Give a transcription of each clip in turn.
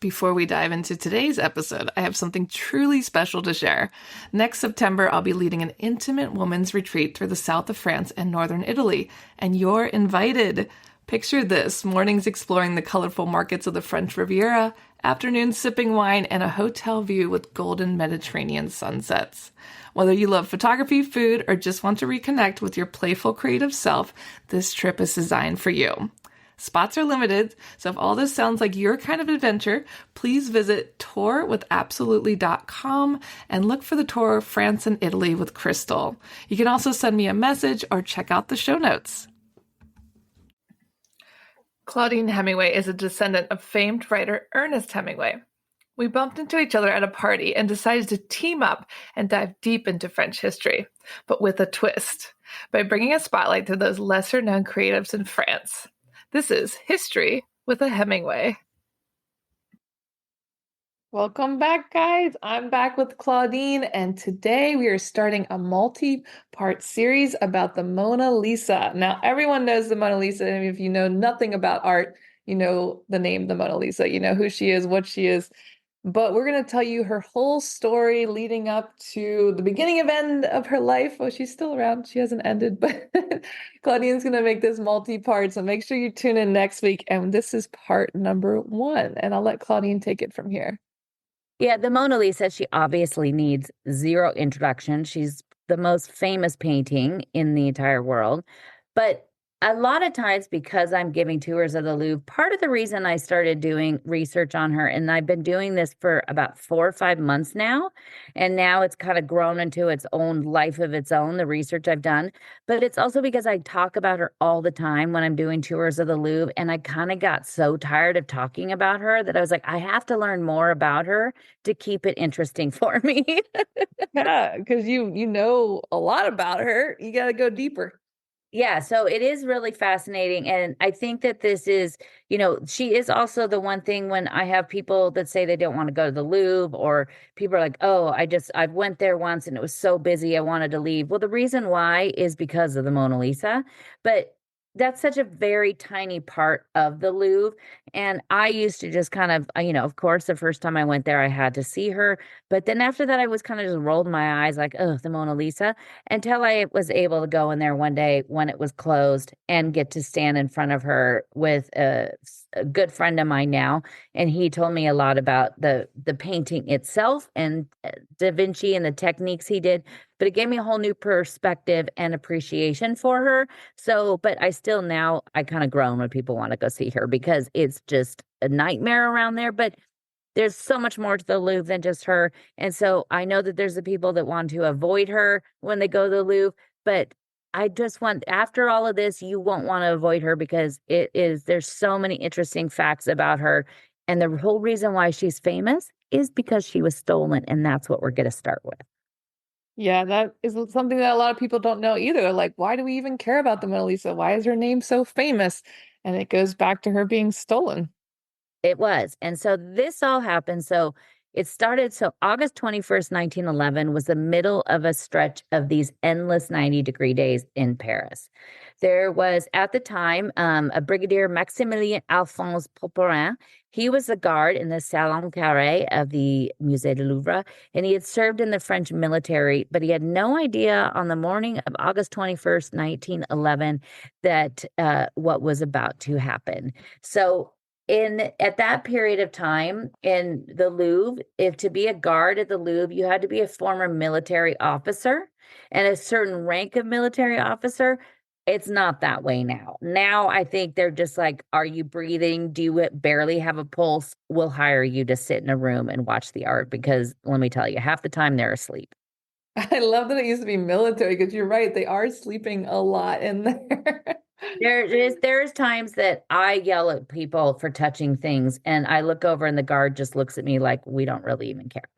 Before we dive into today's episode, I have something truly special to share. Next September, I'll be leading an intimate women's retreat through the south of France and northern Italy, and you're invited. Picture this: mornings exploring the colorful markets of the French Riviera, afternoons sipping wine, and a hotel view with golden Mediterranean sunsets. Whether you love photography, food, or just want to reconnect with your playful creative self, this trip is designed for you. Spots are limited, so if all this sounds like your kind of adventure, please visit tourwithabsolutely.com and look for the tour France and Italy with Crystal. You can also send me a message or check out the show notes. Claudine Hemingway is a descendant of famed writer Ernest Hemingway. We bumped into each other at a party and decided to team up and dive deep into French history, but with a twist, by bringing a spotlight to those lesser-known creatives in France. This is History with a Hemingway. Welcome back, guys. I'm back with Claudine, and today we are starting a multi-part series about the Mona Lisa. Now, everyone knows the Mona Lisa, and if you know nothing about art, you know the name the Mona Lisa. You know who she is, what she is. But we're going to tell you her whole story leading up to the beginning of end of her life. Oh, she's still around. She hasn't ended, but Claudine's going to make this multi-part. So make sure you tune in next week. And this is part number 1. And I'll let Claudine take it from here. Yeah, the Mona Lisa, she obviously needs zero introduction. She's the most famous painting in the entire world. But a lot of times, because I'm giving tours of the Louvre, part of the reason I started doing research on her, and I've been doing this for about 4 or 5 months now, and now it's kind of grown into its own life of its own, the research I've done. But it's also because I talk about her all the time when I'm doing tours of the Louvre, and I kind of got so tired of talking about her that I was like, I have to learn more about her to keep it interesting for me. Yeah, because you know a lot about her. You got to go deeper. Yeah, so it is really fascinating. And I think that this is, she is also the one thing when I have people that say they don't want to go to the Louvre, or people are like, oh, I went there once and it was so busy, I wanted to leave. Well, the reason why is because of the Mona Lisa. But that's such a very tiny part of the Louvre. And I used to just kind of course, the first time I went there, I had to see her. But then after that, I was kind of just rolled my eyes like, oh, the Mona Lisa, until I was able to go in there one day when it was closed and get to stand in front of her with a good friend of mine now. And he told me a lot about the painting itself and Da Vinci and the techniques he did. But it gave me a whole new perspective and appreciation for her. So, but I kind of groan when people want to go see her because it's just a nightmare around there. But there's so much more to the Louvre than just her. And so I know that there's the people that want to avoid her when they go to the Louvre. But I just after all of this, you won't want to avoid her because there's so many interesting facts about her. And the whole reason why she's famous is because she was stolen. And that's what we're going to start with. Yeah, that is something that a lot of people don't know either. Like, why do we even care about the Mona Lisa? Why is her name so famous? And it goes back to her being stolen. It was. And so this all happened. So it started. So August 21st, 1911 was the middle of a stretch of these endless 90-degree days in Paris. There was at the time a Brigadier Maximilien Alphonse Poperin. He was a guard in the Salon Carré of the Musée du Louvre, and he had served in the French military, but he had no idea on the morning of August 21st, 1911, that what was about to happen. So at that period of time in the Louvre, if to be a guard at the Louvre, you had to be a former military officer and a certain rank of military officer. It's not that way now. Now I think they're just like, are you breathing? Do you barely have a pulse? We'll hire you to sit in a room and watch the art because let me tell you, half the time they're asleep. I love that it used to be military because you're right. They are sleeping a lot in there. There's times that I yell at people for touching things and I look over and the guard just looks at me like we don't really even care.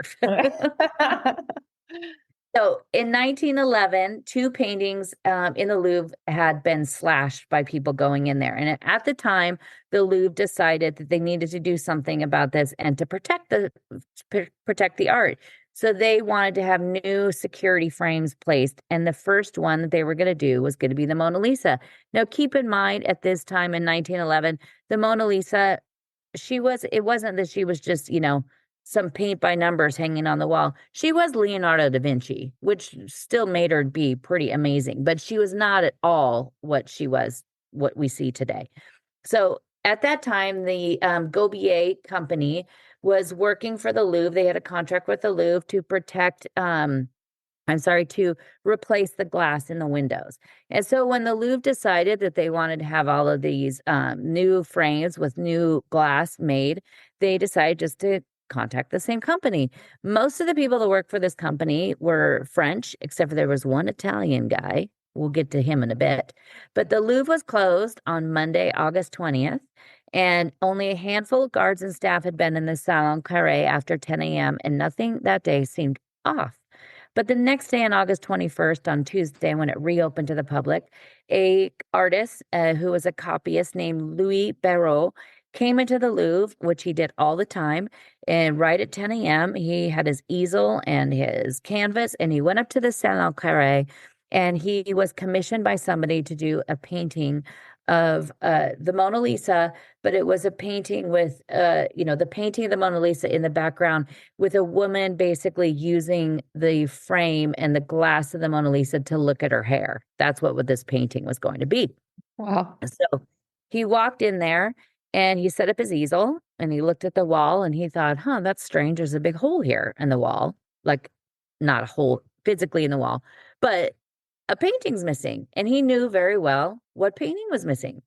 So in 1911, 2 paintings in the Louvre had been slashed by people going in there. And at the time, the Louvre decided that they needed to do something about this and to protect the art. So they wanted to have new security frames placed. And the first one that they were going to do was going to be the Mona Lisa. Now, keep in mind, at this time in 1911, the Mona Lisa it wasn't that she was just, some paint by numbers hanging on the wall. She was Leonardo da Vinci, which still made her be pretty amazing, but she was not at all what we see today. So at that time, the Gobier company was working for the Louvre. They had a contract with the Louvre to protect, to replace the glass in the windows. And so when the Louvre decided that they wanted to have all of these new frames with new glass made, they decided just to contact the same company. Most of the people that work for this company were French, except for there was one Italian guy. We'll get to him in a bit. But the Louvre was closed on Monday, August 20th, and only a handful of guards and staff had been in the Salon Carré after 10 a.m., and nothing that day seemed off. But the next day, on August 21st, on Tuesday, when it reopened to the public, a artist who was a copyist named Louis Barrault came into the Louvre, which he did all the time. And right at 10 a.m., he had his easel and his canvas, and he went up to the Salon Carré, and he was commissioned by somebody to do a painting of the Mona Lisa, but it was a painting with, the painting of the Mona Lisa in the background with a woman basically using the frame and the glass of the Mona Lisa to look at her hair. That's what this painting was going to be. Wow. So he walked in there and he set up his easel and he looked at the wall and he thought, that's strange. There's a big hole here in the wall, like not a hole physically in the wall, but a painting's missing. And he knew very well what painting was missing.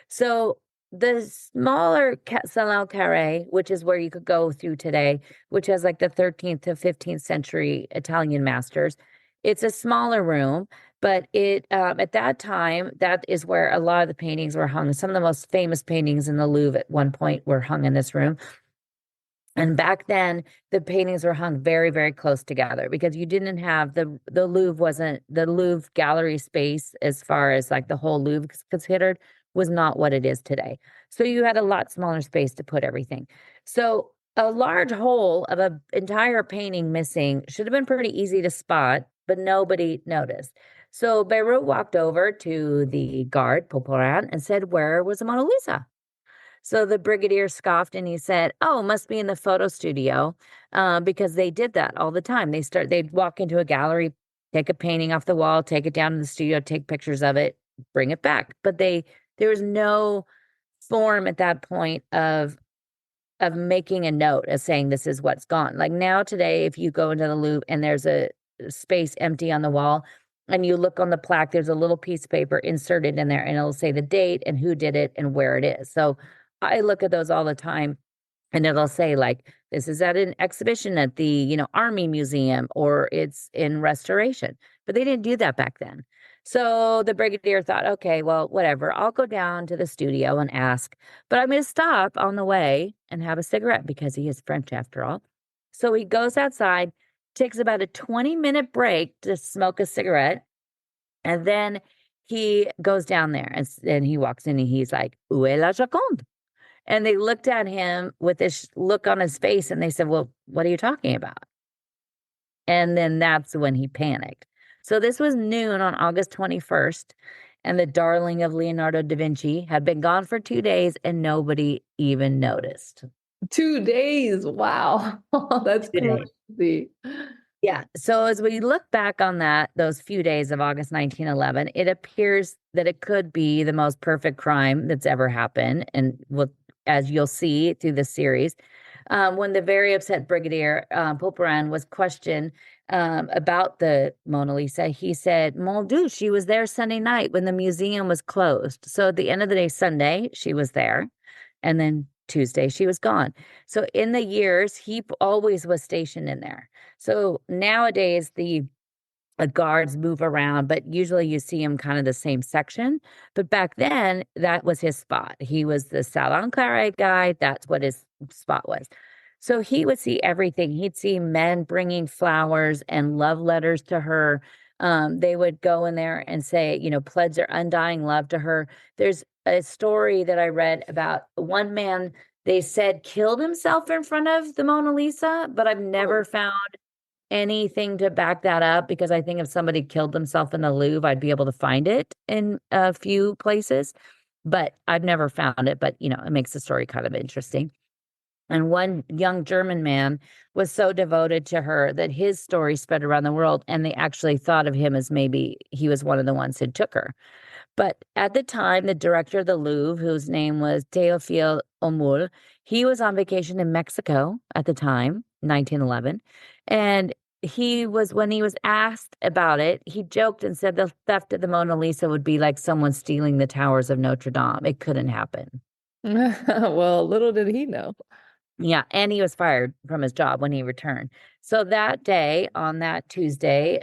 So the smaller Salon Carré, which is where you could go through today, which has like the 13th to 15th century Italian masters, it's a smaller room, but it at that time, that is where a lot of the paintings were hung. Some of the most famous paintings in the Louvre at one point were hung in this room. And back then, the paintings were hung very, very close together because you didn't have the Louvre wasn't the Louvre gallery space as far as like the whole Louvre is considered was not what it is today. So you had a lot smaller space to put everything. So a large hole of an entire painting missing should have been pretty easy to spot, but nobody noticed. So Beirut walked over to the guard, Poporan, and said, "Where was the Mona Lisa?" So the brigadier scoffed and he said, "Oh, must be in the photo studio," because they did that all the time. They'd walk into a gallery, take a painting off the wall, take it down to the studio, take pictures of it, bring it back. But there was no form at that point of making a note of saying this is what's gone. Like now today, if you go into the Louvre and there's a space empty on the wall, and you look on the plaque, there's a little piece of paper inserted in there, and it'll say the date and who did it and where it is. So I look at those all the time, and it'll say like, this is at an exhibition at the, Army Museum, or it's in restoration. But they didn't do that back then. So the brigadier thought, okay, well, whatever. I'll go down to the studio and ask, but I'm going to stop on the way and have a cigarette because he is French after all. So he goes outside, takes about a 20-minute break to smoke a cigarette, and then he goes down there and he walks in and he's like, "Où est la Joconde?" And they looked at him with this look on his face and they said, "Well, what are you talking about?" And then that's when he panicked. So this was noon on August 21st, and the darling of Leonardo da Vinci had been gone for 2 days and nobody even noticed. 2 days. Wow. That's 2 days. crazy. Yeah. So as we look back on those few days of August 1911, it appears that it could be the most perfect crime that's ever happened. And as you'll see through the series, when the very upset Brigadier Poperin was questioned about the Mona Lisa, he said, "Mon Dieu, she was there Sunday night when the museum was closed." So at the end of the day, Sunday, she was there. And then Tuesday, she was gone. So in the years, he always was stationed in there. So nowadays, the guards move around, but usually you see him kind of the same section. But back then, that was his spot. He was the Salon Carré guy. That's what his spot was. So he would see everything. He'd see men bringing flowers and love letters to her. They would go in there and say, pledge their undying love to her. There's a story that I read about one man, they said killed himself in front of the Mona Lisa, but I've never found anything to back that up, because I think if somebody killed themselves in the Louvre, I'd be able to find it in a few places. but I've never found it. But, it makes the story kind of interesting. And one young German man was so devoted to her that his story spread around the world, and they actually thought of him as maybe he was one of the ones who took her. But at the time, the director of the Louvre, whose name was Théophile Omul, he was on vacation in Mexico at the time, 1911. And when he was asked about it, he joked and said the theft of the Mona Lisa would be like someone stealing the towers of Notre Dame. It couldn't happen. Well, little did he know. Yeah, and he was fired from his job when he returned. So that day, on that Tuesday,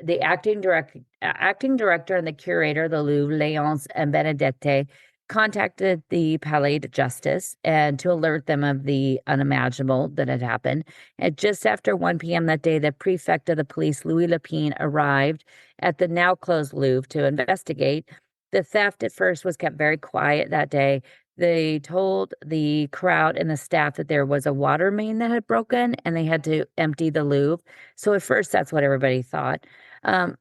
the acting director and the curator of the Louvre, Léonce and Benedette, contacted the Palais de Justice and to alert them of the unimaginable that had happened. And just after 1 p.m. that day, the prefect of the police, Louis Lepine, arrived at the now closed Louvre to investigate. The theft at first was kept very quiet that day. They told the crowd and the staff that there was a water main that had broken and they had to empty the Louvre. So at first, that's what everybody thought.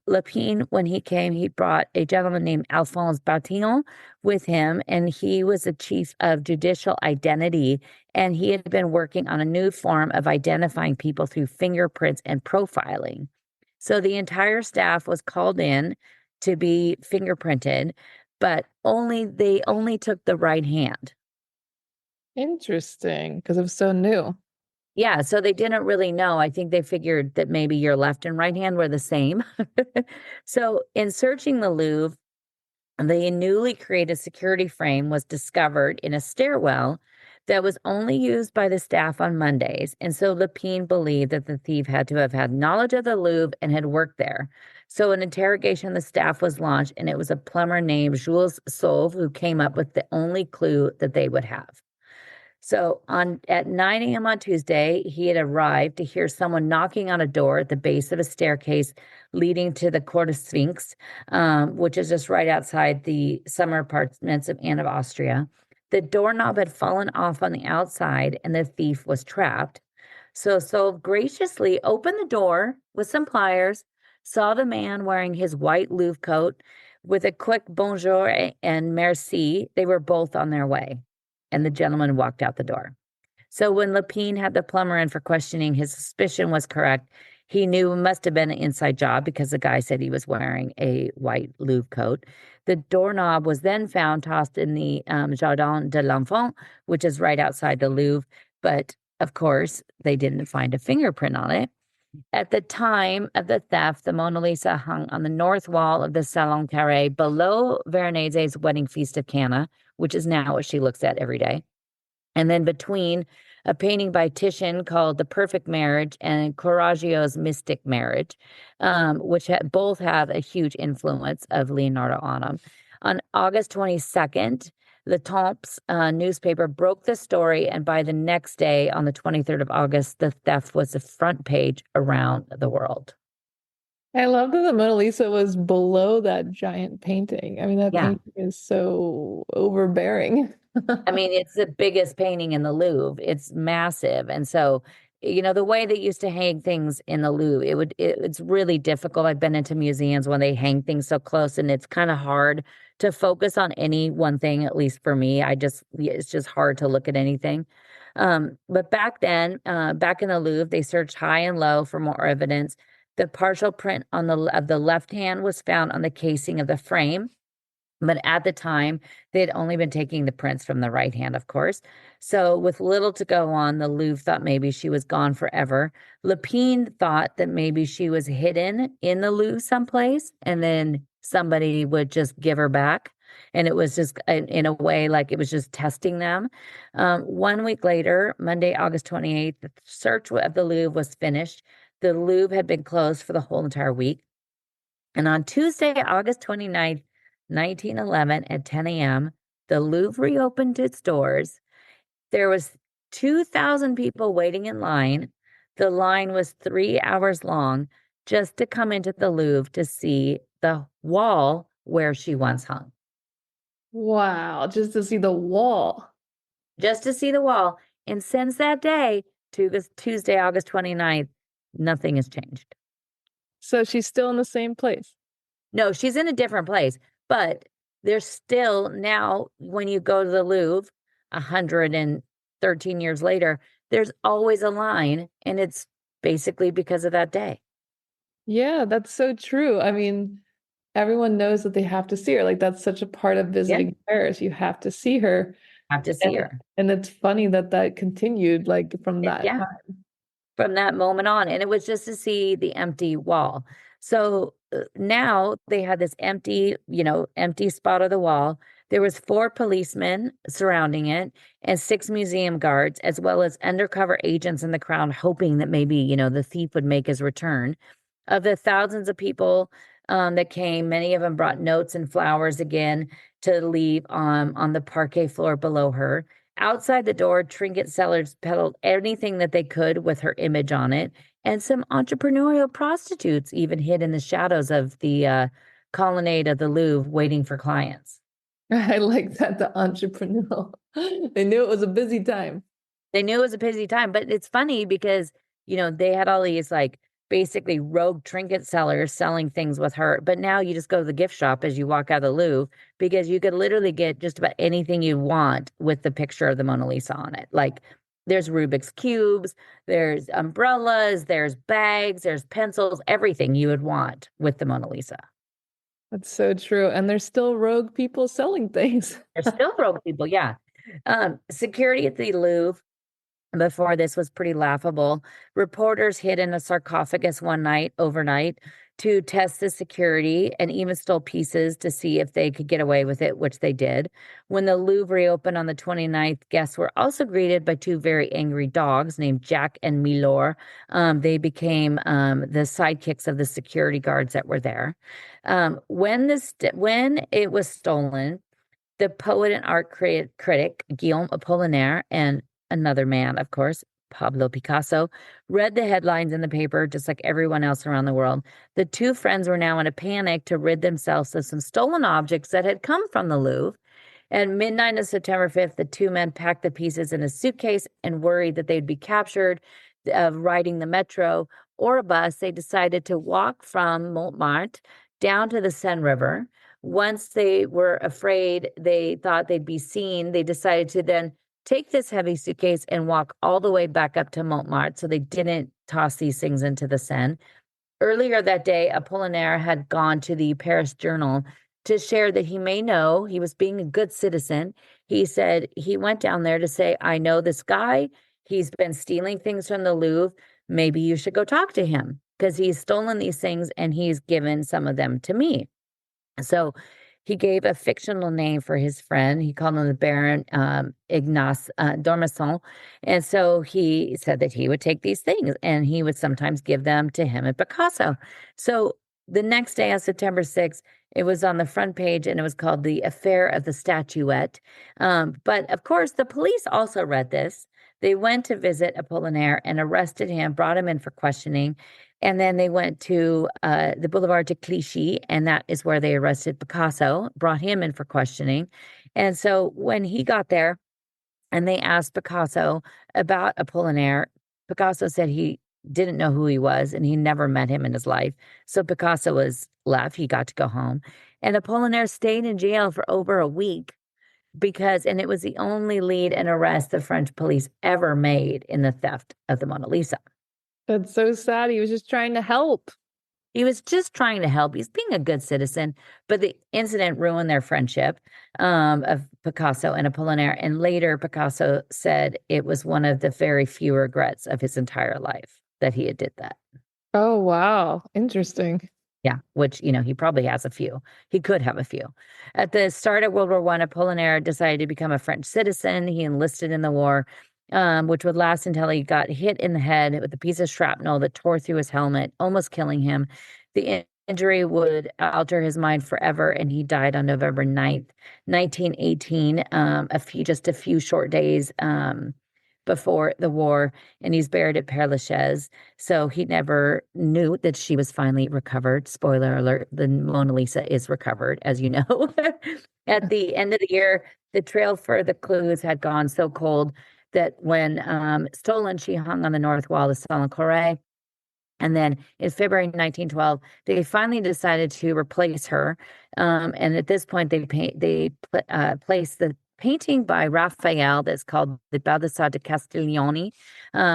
Lapine, when he came, he brought a gentleman named Alphonse Batillon with him, and he was the chief of judicial identity. And he had been working on a new form of identifying people through fingerprints and profiling. So the entire staff was called in to be fingerprinted, but they only took the right hand. Interesting, because it was so new. Yeah, so they didn't really know. I think they figured that maybe your left and right hand were the same. So in searching the Louvre, the newly created security frame was discovered in a stairwell that was only used by the staff on Mondays. And so Lepine believed that the thief had to have had knowledge of the Louvre and had worked there. So an interrogation of the staff was launched, and it was a plumber named Jules Sauve who came up with the only clue that they would have. So at 9 a.m. on Tuesday, he had arrived to hear someone knocking on a door at the base of a staircase leading to the Court of Sphinx, which is just right outside the summer apartments of Anne of Austria. The doorknob had fallen off on the outside, and the thief was trapped. So graciously opened the door with some pliers, saw the man wearing his white Louvre coat with a quick bonjour and merci. They were both on their way, and the gentleman walked out the door. So when Lepine had the plumber in for questioning, his suspicion was correct. He knew it must have been an inside job because the guy said he was wearing a white Louvre coat. The doorknob was then found tossed in the Jardin de l'Enfant, which is right outside the Louvre. But of course, they didn't find a fingerprint on it. At the time of the theft, the Mona Lisa hung on the north wall of the Salon Carré below Veronese's wedding feast of Cana, which is now what she looks at every day. And then between a painting by Titian called The Perfect Marriage and Correggio's Mystic Marriage, which both have a huge influence of Leonardo on them. On August 22nd, Le Temps newspaper broke the story, and by the next day, on the 23rd of August, the theft was the front page around the world. I love that the Mona Lisa was below that giant painting. I mean, that Yeah. painting is so overbearing. I mean, it's the biggest painting in the Louvre. It's massive. And so, the way they used to hang things in the Louvre, it's really difficult. I've been into museums when they hang things so close, and it's kind of hard to focus on any one thing, at least for me. It's just hard to look at anything. But back then, back in the Louvre, they searched high and low for more evidence. The partial print of the left hand was found on the casing of the frame. But at the time, they had only been taking the prints from the right hand, of course. So with little to go on, the Louvre thought maybe she was gone forever. Lepine thought that maybe she was hidden in the Louvre someplace, and then somebody would just give her back. And it was just in a way like it was just testing them. 1 week later, Monday, August 28th, the search of the Louvre was finished. The Louvre had been closed for the whole entire week. And on Tuesday, August 29th, 1911 at 10 a.m., the Louvre reopened its doors. There was 2,000 people waiting in line. The line was 3 hours long just to come into the Louvre to see the wall where she once hung. Wow, just to see the wall. Just to see the wall. And since that day, to this Tuesday, August 29th, nothing has changed. So she's still in the same place. No, she's in a different place, but There's still now, when you go to the Louvre 113 years later, there's always a line, and it's basically because of that day. Yeah, that's so true. I mean, everyone knows that they have to see her. Like that's such a part of Yeah, visiting Paris. You have to see her. have to see And her. and it's funny that that continued like from that Yeah, time. from that moment on. And it was just to see the empty wall. So now they had this empty, empty spot of the wall. There was four policemen surrounding it and six museum guards, as well as undercover agents in the crowd, hoping that maybe, the thief would make his return. Of the thousands of people that came, many of them brought notes and flowers again to leave on the parquet floor below her. Outside the door, trinket sellers peddled anything that they could with her image on it, and some entrepreneurial prostitutes even hid in the shadows of the colonnade of the Louvre waiting for clients. I like that the entrepreneurial. They knew it was a busy time. They knew it was a busy time, but it's funny because, they had all these like basically rogue trinket sellers selling things with her. But now you just go to the gift shop as you walk out of the Louvre because you could literally get just about anything you want with the picture of the Mona Lisa on it. Like there's Rubik's cubes, there's umbrellas, there's bags, there's pencils, everything you would want with the Mona Lisa. That's so true. And there's still rogue people selling things. There's still rogue people, yeah. Security at the Louvre before this was pretty laughable. Reporters hid in a sarcophagus one night, overnight, to test the security and even stole pieces to see if they could get away with it, which they did. When the Louvre reopened on the 29th, guests were also greeted by two very angry dogs named Jack and Milor. They became the sidekicks of the security guards that were there. When it was stolen, the poet and art critic Guillaume Apollinaire and another man, of course, Pablo Picasso, read the headlines in the paper just like everyone else around the world. The two friends were now in a panic to rid themselves of some stolen objects that had come from the Louvre. At midnight of September 5th, the two men packed the pieces in a suitcase and worried that they'd be captured riding the metro or a bus. They decided to walk from Montmartre down to the Seine River. Once they were afraid, they thought they'd be seen. They decided to then take this heavy suitcase and walk all the way back up to Montmartre so they didn't toss these things into the Seine. Earlier that day, Apollinaire had gone to the Paris Journal to share that he may know he was being a good citizen. He said he went down there to say, I know this guy. He's been stealing things from the Louvre. Maybe you should go talk to him because he's stolen these things and he's given some of them to me. So he gave a fictional name for his friend. He called him the Baron Ignace d'Ormesson. And so he said that he would take these things and he would sometimes give them to him and Picasso. So the next day on September 6th, it was on the front page and it was called The Affair of the Statuette. But of course, the police also read this. They went to visit Apollinaire and arrested him, brought him in for questioning. And then they went to the Boulevard de Clichy, and that is where they arrested Picasso, brought him in for questioning. And so when he got there and they asked Picasso about Apollinaire, Picasso said he didn't know who he was and he never met him in his life. So Picasso was left. He got to go home. And Apollinaire stayed in jail for over a week and it was the only lead and arrest the French police ever made in the theft of the Mona Lisa. That's so sad. He was just trying to help. He was just trying to help. He's being a good citizen, but the incident ruined their friendship of Picasso and Apollinaire. And later, Picasso said it was one of the very few regrets of his entire life that he had did that. Oh, wow. Interesting. Yeah, which, he probably has a few. He could have a few. At the start of World War I, Apollinaire decided to become a French citizen. He enlisted in the war, which would last until he got hit in the head with a piece of shrapnel that tore through his helmet, almost killing him. The injury would alter his mind forever, and he died on November 9th, 1918, just a few short days before the war, and he's buried at Père Lachaise. So he never knew that she was finally recovered. Spoiler alert, the Mona Lisa is recovered, as you know. At the end of the year, the trail for the clues had gone so cold that when stolen, she hung on the north wall of Salon Carré. And then in February 1912, they finally decided to replace her. And at this point, placed the painting by Raphael that's called the Baldassare de Castiglione,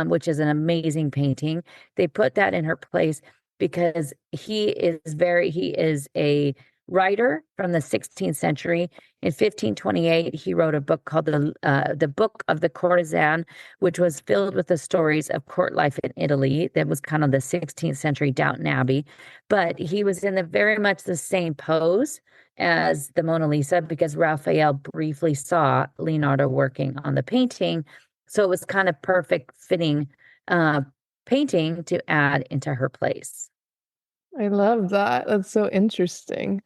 which is an amazing painting. They put that in her place because he is a writer from the 16th century. In 1528, he wrote a book called the Book of the Courtesan, which was filled with the stories of court life in Italy. That was kind of the 16th century Downton Abbey. But he was in very much the same pose as the Mona Lisa because Raphael briefly saw Leonardo working on the painting. So it was kind of perfect fitting painting to add into her place. I love that. That's so interesting.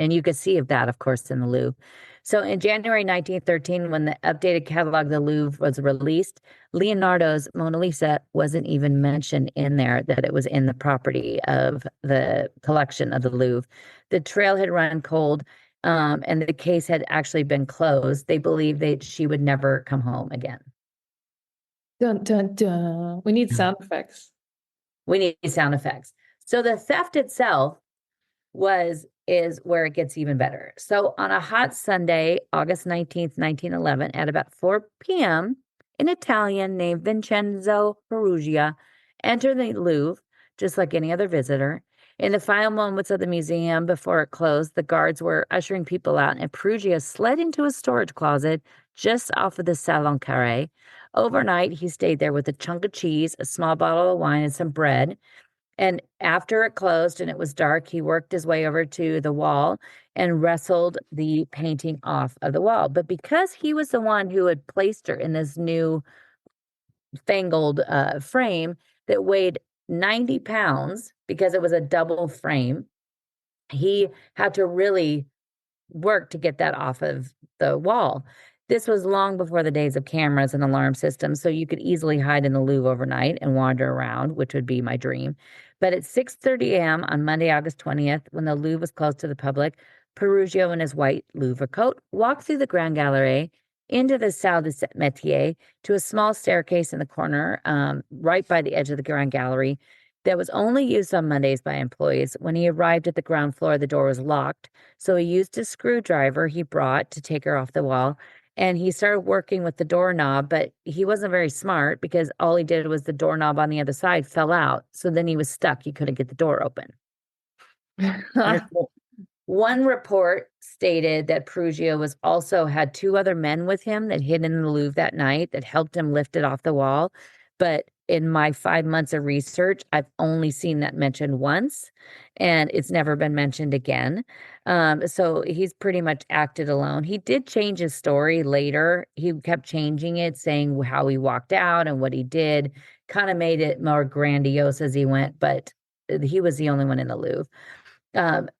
And you could see of that, of course, in the Louvre. So in January 1913, when the updated catalog of the Louvre was released, Leonardo's Mona Lisa wasn't even mentioned in there, that it was in the property of the collection of the Louvre. The trail had run cold, and the case had actually been closed. They believed that she would never come home again. Dun dun dun. We need sound effects. We need sound effects. So the theft itself is where it gets even better. So on a hot Sunday, August 19th, 1911, at about 4 p.m., an Italian named Vincenzo Perugia entered the Louvre, just like any other visitor. In the final moments of the museum before it closed, the guards were ushering people out, and Perugia slid into a storage closet just off of the Salon Carré. Overnight, he stayed there with a chunk of cheese, a small bottle of wine, and some bread. And after it closed and it was dark, he worked his way over to the wall and wrestled the painting off of the wall. But because he was the one who had placed her in this new fangled frame that weighed 90 pounds, because it was a double frame, he had to really work to get that off of the wall. This was long before the days of cameras and alarm systems, so you could easily hide in the Louvre overnight and wander around, which would be my dream. But at 6:30 a.m. on Monday, August 20th, when the Louvre was closed to the public, Perugio in his white Louvre coat walked through the Grand Gallery into the Salle des Métiers to a small staircase in the corner, right by the edge of the Grand Gallery, that was only used on Mondays by employees. When he arrived at the ground floor, the door was locked, so he used a screwdriver he brought to take her off the wall. And he started working with the doorknob, but he wasn't very smart because all he did was the doorknob on the other side fell out. So then he was stuck. He couldn't get the door open. One report stated that Perugio was also had two other men with him that hid in the Louvre that night that helped him lift it off the wall. But in my 5 months of research, I've only seen that mentioned once, and it's never been mentioned again. So he's pretty much acted alone. He did change his story later. He kept changing it, saying how he walked out and what he did, kind of made it more grandiose as he went, but he was the only one in the Louvre.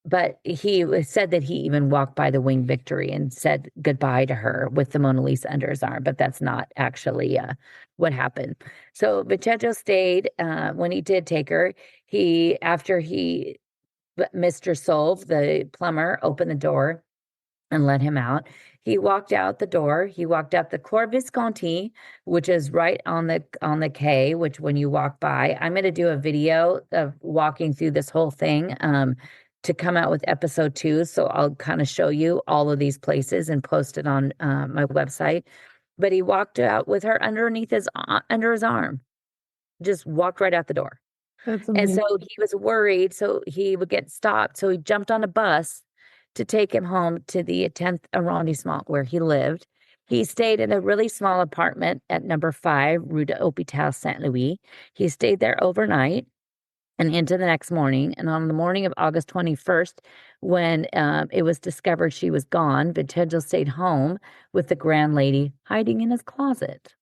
But he said that he even walked by the Winged Victory and said goodbye to her with the Mona Lisa under his arm, but that's not actually what happened. So Vincenzo stayed when he did take her. After Mr. Solve, the plumber, opened the door and let him out. He walked out the door. He walked up the Cour Visconti, which is right on the quay, which when you walk by, I'm going to do a video of walking through this whole thing to come out with episode 2. So I'll kind of show you all of these places and post it on my website. But he walked out with her under his arm, just walked right out the door. That's And amazing. so he was worried, so he would get stopped. So he jumped on a bus to take him home to the 10th arrondissement where he lived. He stayed in a really small apartment at number 5, Rue de Hôpital Saint-Louis. He stayed there overnight and into the next morning. And on the morning of August 21st, when it was discovered she was gone, Vincenzo stayed home with the grand lady hiding in his closet.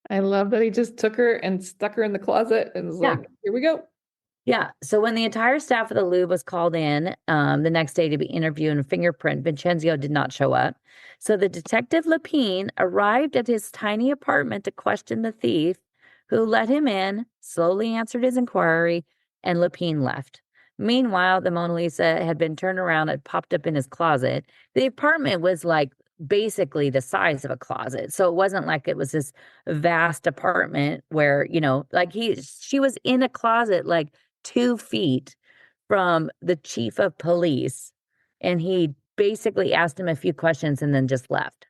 I love that he just took her and stuck her in the closet and was Yeah. like, here we go. Yeah. So when the entire staff of the Louvre was called in the next day to be interviewed and fingerprint, Vincenzo did not show up. So the detective Lapine arrived at his tiny apartment to question the thief, who let him in, slowly answered his inquiry, and Lapine left. Meanwhile, the Mona Lisa had been turned around and popped up in his closet. The apartment was like basically the size of a closet. So it wasn't like it was this vast apartment where, like she was in a closet like 2 feet from the chief of police. And he basically asked him a few questions and then just left.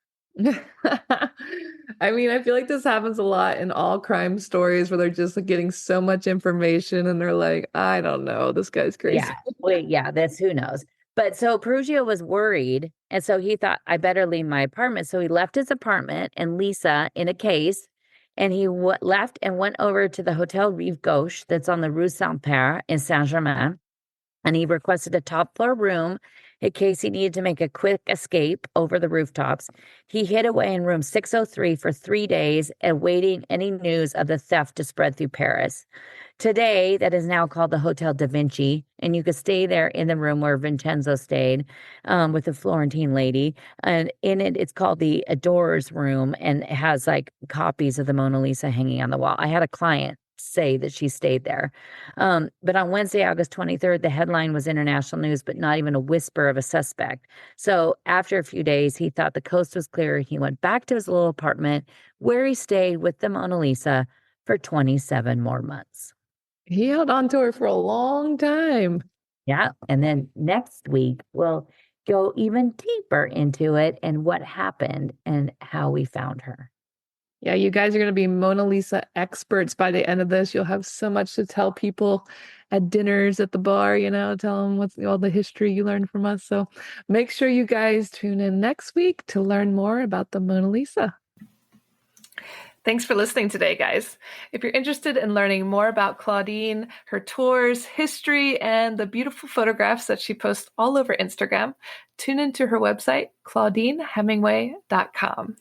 I mean, I feel like this happens a lot in all crime stories where they're just like, getting so much information and they're like, I don't know, this guy's crazy. Yeah. Wait, yeah, that's who knows. But so Perugio was worried. And so he thought, I better leave my apartment. So he left his apartment and Lisa in a case. And he left and went over to the Hotel Rive Gauche that's on the Rue Saint-Père in Saint-Germain. And he requested a top floor room in case he needed to make a quick escape over the rooftops. He hid away in room 603 for 3 days, awaiting any news of the theft to spread through Paris. Today, that is now called the Hotel Da Vinci, and you could stay there in the room where Vincenzo stayed with the Florentine lady. And in it, it's called the Adorers Room, and it has like copies of the Mona Lisa hanging on the wall. I had a client say that she stayed there. But on Wednesday, August 23rd, the headline was international news, but not even a whisper of a suspect. So after a few days, he thought the coast was clear. He went back to his little apartment where he stayed with the Mona Lisa for 27 more months. He held on to her for a long time. Yeah. And then next week, we'll go even deeper into it and what happened and how we found her. Yeah, you guys are going to be Mona Lisa experts by the end of this. You'll have so much to tell people at dinners, at the bar, tell them what's all the history you learned from us. So make sure you guys tune in next week to learn more about the Mona Lisa. Thanks for listening today, guys. If you're interested in learning more about Claudine, her tours, history, and the beautiful photographs that she posts all over Instagram, tune into her website, claudinehemingway.com.